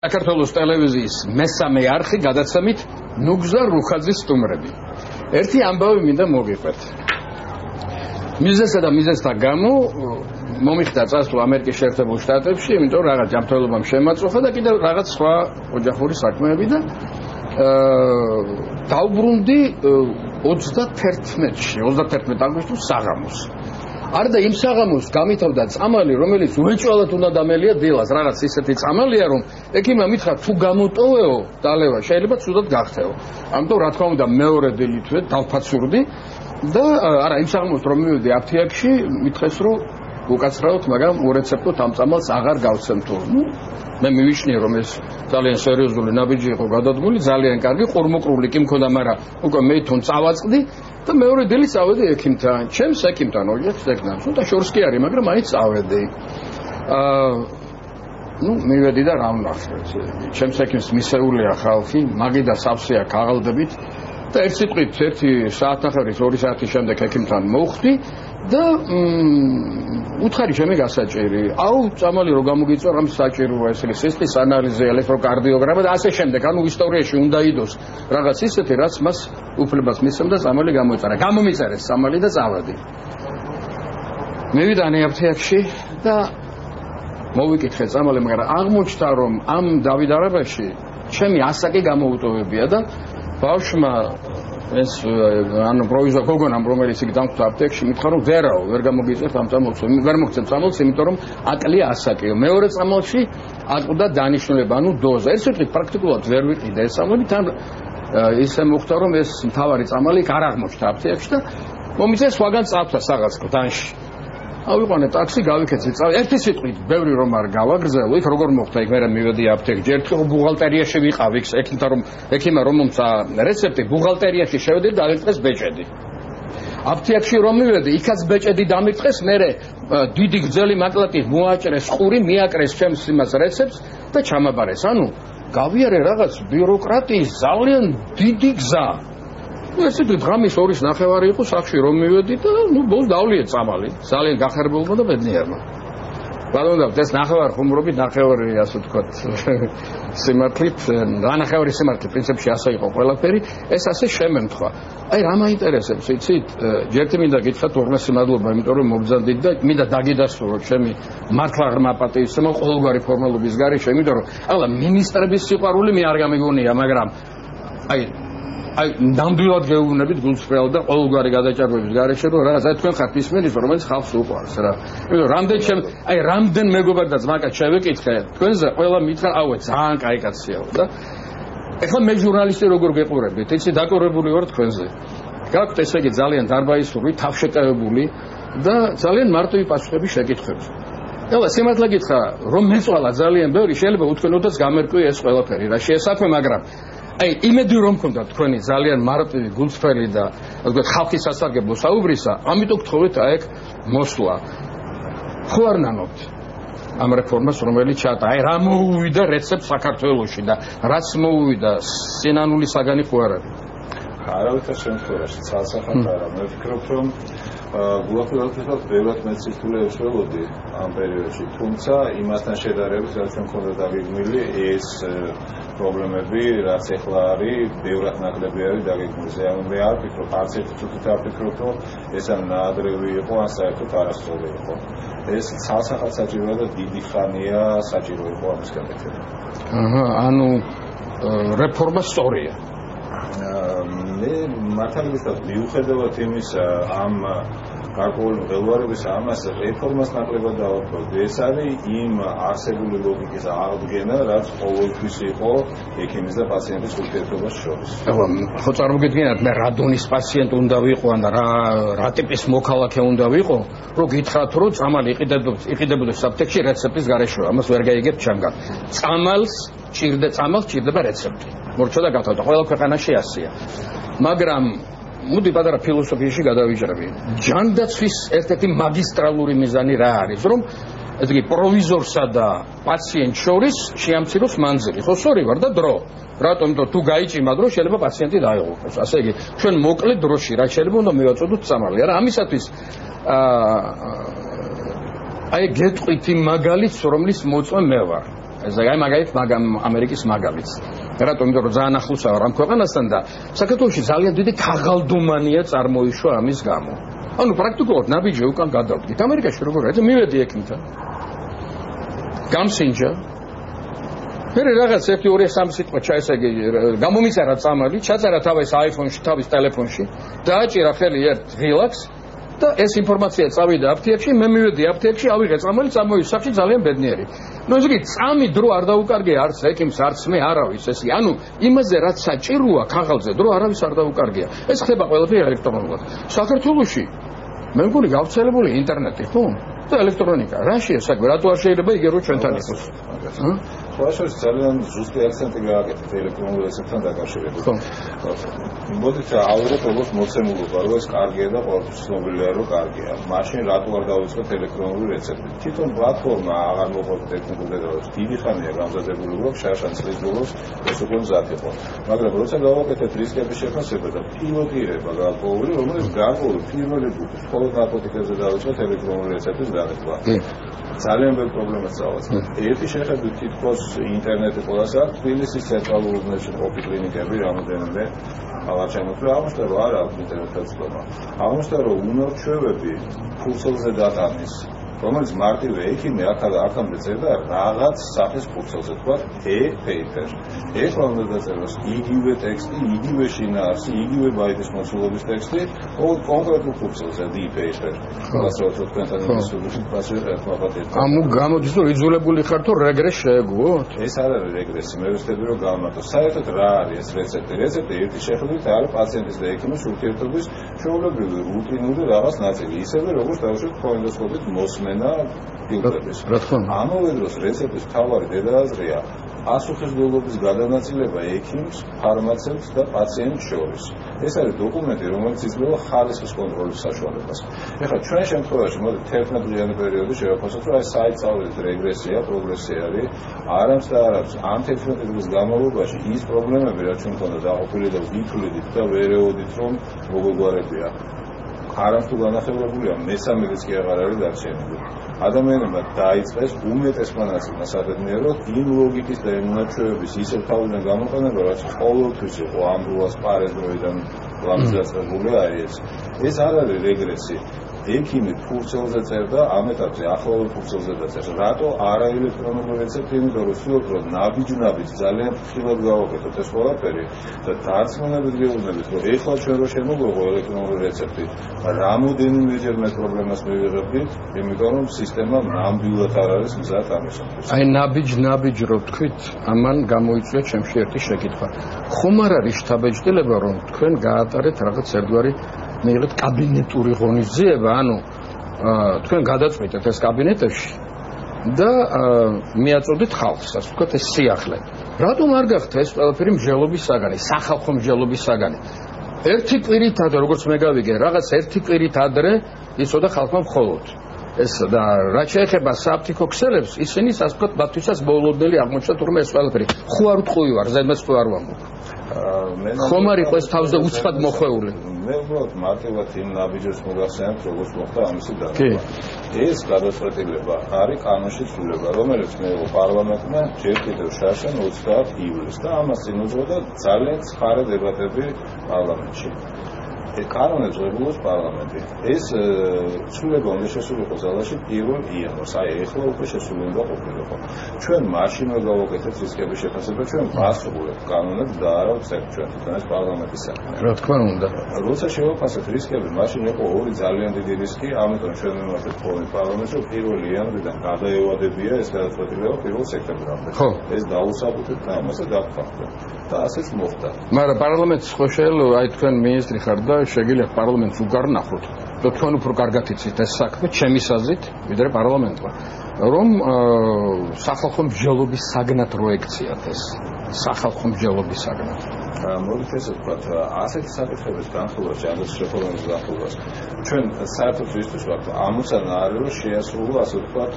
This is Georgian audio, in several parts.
საქართველოს ტელევიზიის მესამე არხი გადაცემით ნუგზა რუხაძის სტუმრები. ერთი ამბავი მინდა მოგიყვეთ. მიზეზსა და მიზეზთა გამო მომიხდა წასვლა ამერიკის შეერთებულ შტატებში, იმიტომ რომ რაღაც ჯანმრთელობამ შემაწუხა და კიდევ რაღაც სხვა ოჯახური საქმეები და დავბრუნდი 31 აგვისტოს საღამოს. არდა იმ საღამოს გამითავდა წამალი, რომელიც უეჭვალად უნდა დამელია დილას, რაღაც ისეთი წამალია, რომ ექიმმა მითხრა, თუ გამოტოვეო დალევა, შეიძლება ცუდად გახდეო. ამიტომ რა თქმა უნდა მეორე დილითვე დავფაცურდი და არა იმ საღამოს რომ მივედი აფთიაქში, მითხეს რომ უკაცრავად, მაგრამ ურეცეპტოდ ამ წამალს აღარ გავცემთო. მე მივიშნიე რომ ეს ძალიან სერიოზული ნაბიჯი იყო გადადგმული, ძალიან კარგი, ყურმუყრული კი მქონდა, მაგრამ უკვე მე თვითონ წავაწყდი და მეორე დილით წავედი ექიმთან, ჩემს ექიმთან, ოჯახის ექიმთან. ცოტა შორს კი არის, მაგრამ მაინც წავედი. მივედი და რა ვნახე. ჩემს ექიმს მისეულია ხალხი, მაგი და სავსეა ქაღალდებით და ერთ სიტყვით 1 საათნახევრის 2 საათის შემდეგ ექიმთან მოვხვდი და უთხარი ჩემი გასაჭირი. აუ, წამალი რო გამოგიწვა, რამ საჭიროა ეს სისტის ანალიზი, ელექტროკარდიოგრამა და ასე შემდეგ. ანუ ისტორიაში უნდა იდოს რაღაც ისეთი, რაც მას უფლებას მისცემდა წამალი გამოიწერა. გამომიწერეს წამალი და წავედი. მივიდა აფთიაქში და მოვიკითხე წამალი, მაგრამ აღმოჩნდა რომ ამ დავიდარებაში ჩემი ასაკი გამოუტოვებია და ბავშვმა ეს ანუ პროვიზორ გოგონამ რომელიც იქ დამხვდა აფთიაქში მითხრა რომ ვერ გამოგიწევთ ამ წამალს, ვერ მოგცემ წამალს, იმიტომ რომ აკლია ასაკიო. მეორე წამალში აკვდა დანიშნულება, ანუ დოზა. ერთ სიტყვით პრაქტიკულად ვერ ვიყიდე ეს წამალი, თან ისე მოხდა რომ ეს მთავარი წამალი არ აღმოჩნდა აფთიაქში და მომიწეს სხვაგან წავდა რაღაც დანში. ავიყვანე ტაქსი, გავიქეცე წავი. ერთი სიტყვით, ბევრი რომ არ გავაგრძელო, იქ როგორ მოხდა, იქ მე მივედი აფთიაქში, ერთი ბუღალტერიაში ვიყავი, ექიმა რომ მომცა რეცეპტი, ბუღალტერიაში შევედი და დავიწყეს ბეჭედი. აფთიაქში რომ მივედი, იქაც ბეჭედი დამიწყეს, მე დიდი გრძელი მაკლატი მოაჭრეს ყური, მიაკრეს ჩემს იმას რეცეპტს და ჩამაბარეს. ანუ გავიარე რაღაც ბიუროკრატიის ძალიან დიდი გზა. ეს დღამის 2:30 იყო სახში რომ მივედი და ბოლოს დავლიე წამალი. ძალიან გახარებულმა და ბედნიერმა. ბატონო, ეს ნახევარ ხუმრობით, ნახევარი ასე ვთქვათ, სიმართლით, ნახევარი სიმართლით, პრინციპში ასე იყო ყველაფერი, ეს ასე შემემთხვა. აი რა მაინტერესებს, იცით? ჯერტი მინდა გითხრათ უღმესი მადლობა, იმიტომ რომ მობრძანდით და მინდა დაგიდასტურო ჩემი მართლა ღრმა პატივისცემა ყოველგვარი ფორმალობის გარეშე, იმიტომ რომ ახლა მინისტრების სიყვარული მე არ გამიგონია, მაგრამ აი ნამდვილად გეუბნებით გულწრფელ და ყოველგვარი გადაჭარბების გარეშე რომ რა თქვენ ხართ ისმენის რომელიც ხალხს უყვარს რა. იმიტომ რამდენ მეგობარ და ძმაკაც შევეკითხე თქვენზე ყველა მითხრა აუე ძალიან კაი კაციაო და ეხლა მე ჟურნალისტი როგორ გეყურებით, იცი დაკორებული ვარ თქვენზე. გაქვთ ესე იგი ძალიან დარბაისური, თავშეკავებული და ძალიან მარტივი პასუხები შეკითხვებს. ეხლა სიმართლე გითხრა რომ მეწვალა ძალიან ბევრი შეიძლება უთქვენოდაც გამერკვი ეს ყველაფერი რა შეესაქმე, მაგრამ აი იმედი რომ მქონდა თქვენი ძალიან მარტივი გულწრფელი და ასე ვთქვათ ხალხის სასარგებლო საუბრისა, ამიტომ გთხოვეთ აი ეგ მოსვლა. ხო არ ნანობთ ამ რეფორმას რომელიც ჩატა, აი რა მოუვიდა რეცეპტ საქართველოში და რაც მოუვიდა სინანული საგანი ხო არ არის? არავითარ შემთხვევაში ცალსახად არა. მე ვფიქრობ რომ გულახდილად ბევრად მეცითულებს ველოდი ამ პერიოდში, თუმცა იმასთან შედარებით რაც ჩვენ მქონდა დაგეგმილი ეს პრობლემები რაც ეხლა არის ბევრად ნაკლები არის დაგეგმილი. მე არ ვფიქრობ, არც ერთი წუთით არ ვფიქრობ რომ ეს ამ ნაადრევი იყო, ან საერთოდ არასწორი იყო. ეს ცალსახად საჭიროა და დიდი ხანია საჭირო იყო ამის გაკეთება. ანუ რეფორმა სწორია. მე მართალია მიუხედავად იმისა ამ გარკვეული მღელვარების ამას რეფორმას ნაკლებად დავაფრთხილდი. ეს არის იმ არსებული ლოგიკის აღდგენა, რაც ყოველთვის იყო ექიმის და პაციენტის ურთიერთობას შორის. ხო წარმოგიდგენთ, მე რა დონის პაციენტი უნდა ვიყო ან რა ტიპის მოქალაქე უნდა ვიყო, რომ გითხრათ, რომ წამალი იყიდებოდეს აფთიაქში რეცეპტის გარეშე. ამას ვერ გაიგებთ ჩემგან. წამალს ჭირდება რეცეპტი. მორჩა და გათავდა. ყველა ქვეყანაში ასეა. მაგრამ მოდი პატარა ფილოსოფიაში გადავიჭრები. ჯანდაცვის ერთ-ერთი მაგისტრალური მიზანი რა არის? რომ ესე იგი პროვიზორსა და პაციენტს შორის შეამციროს მანძილი. ხო, სწორი ვარ და დრო. რატომ? თუ გაიჭიმა დრო შეიძლება პაციენტი დაიღუპოს. ასე იგი ჩვენ მოკლე დროში რა შეიძლება უნდა მივაწოდოთ წამალი. არა, ამისათვის აი გეტყვით იმ მაგალითს, რომლის მოწმე მე ვარ. ეს აი მაგალითად ამერიკის მაგალითს. რატომ? იმიტომ რომ ძალიან ახლოსაა ამ ქვეყანასთან და საქართველოში ძალიან დიდი ქაღალდომანია წარმოიშვა ამის გამო. ანუ პრაქტიკულად ნაბიჯი უკან გადავდგით. ამერიკაში როგორ არის? მივედი ექიმთან. გამსინჯა. მე რაღაც 1-2-3 სიტყვა ჩაესაგე, გამომიწერა წამალი, ჩაწერა თავის iPhone-ში, თავის ტელეფონში, დააჭირა ხელი ერთ ღილაკს და ეს ინფორმაცია წავიდა აფთიაქში, მე მივედი აფთიაქში, ავიღე წამალი, წამოვიდა სახში ძალიან ბედნიერი. ნუ ესე იგი წამი დრო არ დაუკარგე არც ექიმს, არც მე არავის ესე. ანუ იმაზე რაც საჭიროა ქაღალდზე დრო არავის არ დაუკარგია. ეს ხდება ყველაფერი ელექტრონულად. საქართველოში მე მგონი გავრცელებული ინტერნეტი, ხო? და ელექტრონიკა. რა შეიძლება, რატო არ შეიძლება იგერო ჩვენთან იყოს? ხოაშოს ძალიან ზუსტი აქცენტი გააკეთეთ ელექტრონულ რეცეპტთან დაკავშირებით. მოდით ავიღოთ როგორც მოცემულობა, რომ ეს კარგია და ყოველთვის ცნობილია, რომ კარგია. მაშინ რატო არ დავიწყოთ ელექტრონული რეცეპტი? თვითონ პლატფორმა აღარ მოყოლთ ტექნიკურ დეტალებს. დიდი ხანია გამზადებული, რომ შარშან წლის ბოლოს ეს უკვე მზად იყო. მაგრამ როცა გავაკეთეთ რისკების შეფასება და პილოტირება გარკვეული, რომელიც გარკვეული პირველი ჯგუფი მხოლოდ ნარკოტიკებზე დავიწყოთ ელექტრონული რეცეპტის განხილვა. ძალიან ბევრ პრობლემას წავაწყდით. ერთი შეხედვით თითქოს ინტერნეტი ყველას აქვს, თბილისის ცენტრალურ უბნებში ყოფი კლინიკები რამოდენიმე აღარ ჩამოთვლა. აღმოჩნდა, რომ არ აქვს ინტერნეტის ცდომა. აღმოჩნდა, რომ უნარჩვევები ფურცელზე დატანის, რომელიც მარტივი ექიმი აქამდე წერდა რაღაც სახის ფურცელზე, თქვა e-paper. ეხლა უნდა დაწეროს იგივე ტექსტი, იგივე შინაარსი, იგივე ბაიტის მოცულობის ტექსტი, კონკრეტულ ფურცელზე e-paper. ასე რომ თქვენთან ინსტიტუტში პროცესი ერთმანეთს. ამუ გამოდის რომ იძულებული ხარ თუ რეგრეს შეეგუოთ? ეს არ არის რეგრესი, მე ვստები რომ გავამართო. საერთოდ რა არის ეს რეცეპტი? რეცეპტი ერთი შეხედვით არის პაციენტის და ექიმის ურთიერთობის ჩვეულებრივი რუტინული რაღაც ნაწილი, ისევე როგორც დავუშვათ კოლონოსკოპით მოსმენა ფილტრების. ამავე დროს რეცეპტის მთავარი დედააზრია პასუხისმგებლობის გადანაწილება ექიმს, ფარმაცევტს და პაციენტს შორის. ეს არის დოკუმენტი, რომელიც იძლევა ხარისხის კონტროლის საშუალებას. ეხლა ჩვენ შემთხვევაში მოდი 11-დღიანი პერიოდი შევაფასოთ, რომ აი საიტ-სწავლით რეგრესია, პროგრესია არის, არამც და არამც ამ 11 დღის განმავლობაში ის პრობლემები, რაც ჩვენ მქონდა დაყოფილი და ვითვლიდით და ვერ ეოდით, რომ მოგვეგვარებია. არამც თუ განახევრებულია, მესამედიც კი აღარ არის დარჩენილი. ადამიანებმა დაიწყეს უმეტესმა ნაწილმა საბედნიეროდ იმ ლოგიკის და იმ უნარჩვევების ისევ თავიდან გამოყენება, რაც ყოველთვის იყო ამ რუას პარეს დროიდან ლამზდაწებული არის. ეს არ არის რეგრესი. ექიმი ფურცელზე წერდა, ამ ეტაპზე ახლავე ფურცელზე დაწერს. რატო არა ელექტრონული რეცეპტი? იმიტომ რომ ვცდილობთ, რომ ნაბიჯ ძალიან ფრთხილად გავაკეთოთ ეს ყველაფერი და დარწმუნებით გეუბნებით, რომ ეხლა ჩვენ რო შემოგვეღო ელექტრონული რეცეპტი, რამოდენიმეჯერმე პრობლემას მივიღებდით, იმიტომ რომ სისტემა ნამდვილად არ არის მზად ამისათვის. აი ნაბიჯ რო თქვით, ამან გამოიწვია ჩემში ერთი შეკითხვა. ხომ არ არის შთაბეჭდილება, რომ თქვენ გაატარეთ რაღაც ერთგვარი მიიღეთ კაბინეტური ღონისძიება, ანუ თქვენ გადაწყვეტეთ ეს კაბინეტებში და მიაწოდეთ ხალხს, ასე ვთქვათ, ეს სიახლე. რატომ არ გახდა ეს ყველაფერი მსჯელობის საგანი, სახალხო მსჯელობის საგანი? ერთი კვირით ადრე, როგორც მე გავიგე, რაღაც ერთი კვირით ადრე იცოდა ხალხმა მხოლოდ. ეს და რაც შეეხება საფთიქო ქსელებს, ისინი ასე ვთქვათ, მათთვისაც მოულოდნელი აღმოჩნდა, თუმცა ეს ყველაფერი ხო არ უთყვი ვარ, ზედმეც თუ არ ვამბობ. ხომ არ იყო ეს თავზე უცხად მოხვეული? მე უბრალოდ მარტივად იმ ნაბიჯებს მოგახსენებთ, როგორც მოხდა ამისი დაგეგმა. ეს გადაწყვეტილება არის კანონში ცვლილება, რომელიც მიიღო პარლამენტმა ჯერ კიდევ შარშან 30 ივლისს და ამას წინ უძღვოდა ძალიან ცხარე დებატები პარლამენტში. კანონებს ღებულობს პარლამენტი. ეს ცვლილება უნდა შესულიყო ზალაში 1 იანვარს. აი ეხლა უკვე შესული უნდა ყოფილიყო. ჩვენ მაშინვე გავაკეთეთ რისკების შეფასება, ჩვენ ვასრულებთ კანონებს და არა ვცემთ ჩვენ თვითონ ეს პარლამენტის საქმე. რა თქმა უნდა. როცა შევაფასეთ რისკები, მაშინ იყო ორი ძალიან დიდი რისკი, ამიტომ ჩვენ მივმართეთ ხოლმე პარლამენტს, რომ 1 იანვრიდან გადაევადებია ეს გადაწყვეტილება 1 სექტემბრამდე. ეს დაუსაბუთეთ და ამაზე დავხმართ. და ასეც მოხდა. მაგრამ პარლამენტს ხო შეიძლება, აი თქვენ მინისტრი ხარ და შეგიძლიათ პარლამენტს უგარ ნახოთ და თქვენ უფრო კარგად იცით ეს საქმე ჩემის აზრით, ვიდრე პარლამენტმა, რომ სახალხო მსჯელობის საგნად როექციათ ეს სახალხო მსჯელობის საგნად. მოდით ესე ვთქვათ, ასეთი საკითხების განხილვას, ჯანდაცვის რეფორმების განხილვას, ჩვენ საერთოდ ვისთვის ვართ, ამოცანა არის, რომ შეასრულო, ასე ვთქვათ,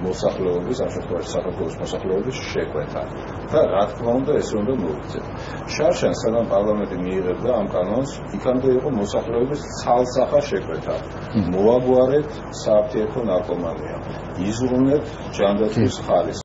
მოსახლეობის, ამ შემთხვევაში საქართველოს მოსახლეობის შეკვეთა. და რა თქმა უნდა, ეს უნდა მოვიქცეთ. შარშან სანამ პარლამენტი მიიღებდა ამ კანონს, იქამდე იყო მოსახლეობის ცალსახა შეკვეთა. მოაგვარეთ სააფთიაქო ნარკომანია, იზრუნეთ ჯანდაცვის ხარისხს.